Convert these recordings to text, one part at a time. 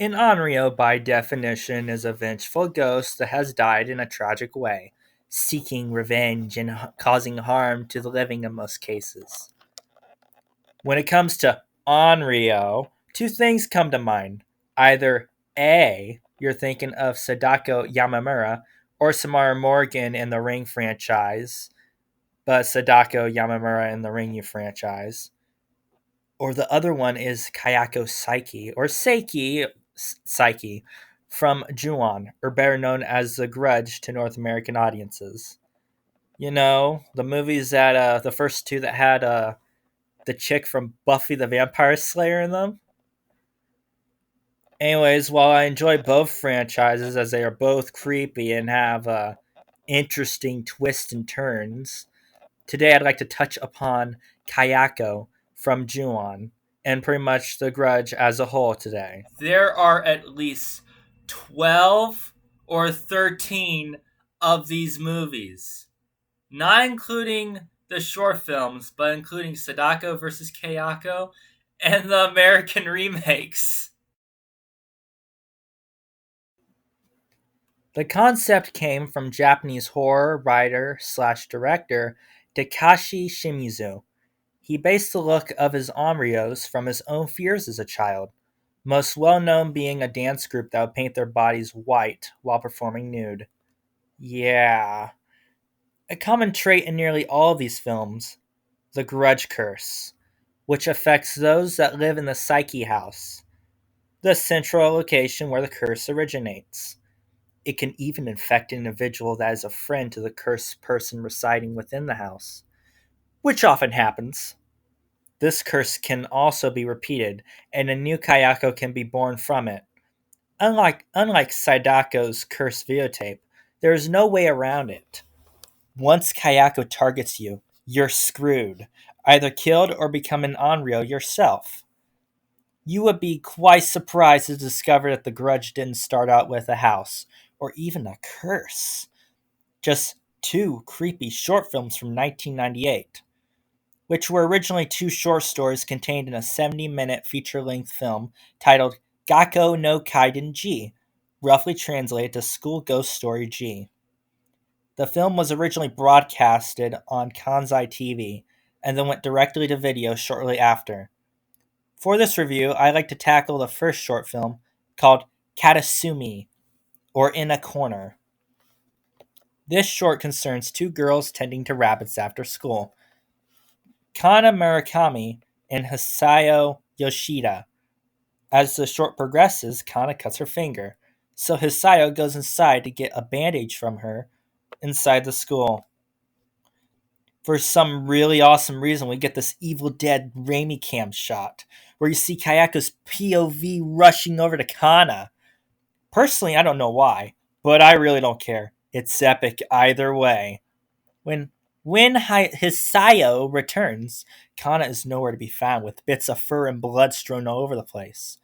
An Onryo, by definition, is a vengeful ghost that has died in a tragic way, seeking revenge and causing harm to the living in most cases. When it comes to Onryo, two things come to mind. Either A, you're thinking of Sadako Yamamura or Samara Morgan in the Ring franchise, but Sadako Yamamura in the Ring franchise. Or the other one is Kayako Saiki, or Psyche, from Ju-on, or better known as The Grudge to North American audiences. You know, the movies that, the first two that had, the chick from Buffy the Vampire Slayer in them. Anyways, while I enjoy both franchises as they are both creepy and have, interesting twists and turns, today I'd like to touch upon Kayako from Ju-on and pretty much The Grudge as a whole today. There are at least 12 or 13 of these movies, not including the short films, but including Sadako versus Kayako and the American remakes. The concept came from Japanese horror writer slash director Takashi Shimizu. He based the look of his Onryos from his own fears as a child, most well known being a dance group that would paint their bodies white while performing nude. Yeah. A common trait in nearly all of these films, the grudge curse, which affects those that live in the Psyche house, the central location where the curse originates. It can even infect an individual that is a friend to the cursed person residing within the house, which often happens. This curse can also be repeated, and a new Kayako can be born from it. Unlike Sadako's curse videotape, there is no way around it. Once Kayako targets you, you're screwed. Either killed or become an Onryo yourself. You would be quite surprised to discover that the grudge didn't start out with a house, or even a curse. Just two creepy short films from 1998, which were originally two short stories contained in a 70-minute feature-length film titled Gakko no Kaiden G, roughly translated to School Ghost Story G. The film was originally broadcasted on Kansai TV and then went directly to video shortly after. For this review, I like to tackle the first short film called Katasumi, or In a Corner. This short concerns two girls tending to rabbits after school, Kana Murakami and Hisayo Yoshida. As the short progresses, Kana cuts her finger, so Hisayo goes inside to get a bandage from her inside the school. For some really awesome reason, we get this Evil Dead Raimi cam shot, where you see Kayako's POV rushing over to Kana. Personally, I don't know why, but I really don't care. It's epic either way. When Hisayo returns, Kana is nowhere to be found, with bits of fur and blood strewn all over the place.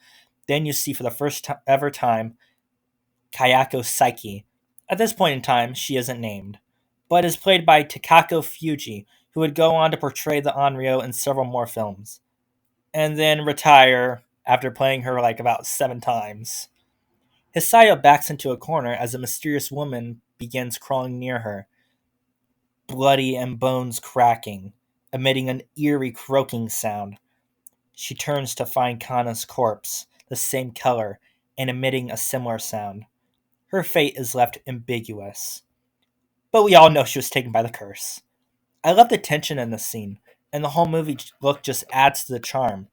Then you see for the first ever time Kayako Saiki. At this point in time, she isn't named, but is played by Takako Fuji, who would go on to portray the Onryo in several more films, and then retire after playing her like about 7 times. Hisayo backs into a corner as a mysterious woman begins crawling near her, bloody and bones cracking, emitting an eerie croaking sound. She turns to find Kana's corpse, the same color, and emitting a similar sound. Her fate is left ambiguous, but we all know she was taken by the curse. I love the tension in this scene, and the whole movie look just adds to the charm.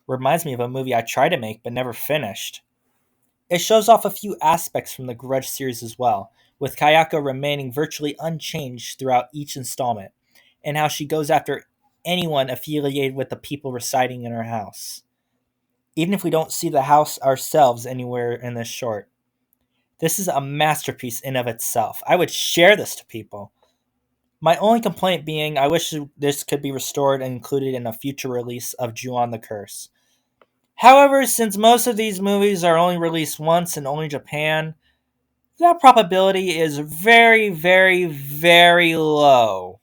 Reminds me of a movie I tried to make but never finished. It shows off a few aspects from the Grudge series as well, with Kayako remaining virtually unchanged throughout each installment, and how she goes after anyone affiliated with the people residing in her house, even if we don't see the house ourselves anywhere in this short. This is a masterpiece in of itself. I would share this to people. My only complaint being I wish this could be restored and included in a future release of Ju-on the Curse. However, since most of these movies are only released once in only Japan, that probability is very, very, very low.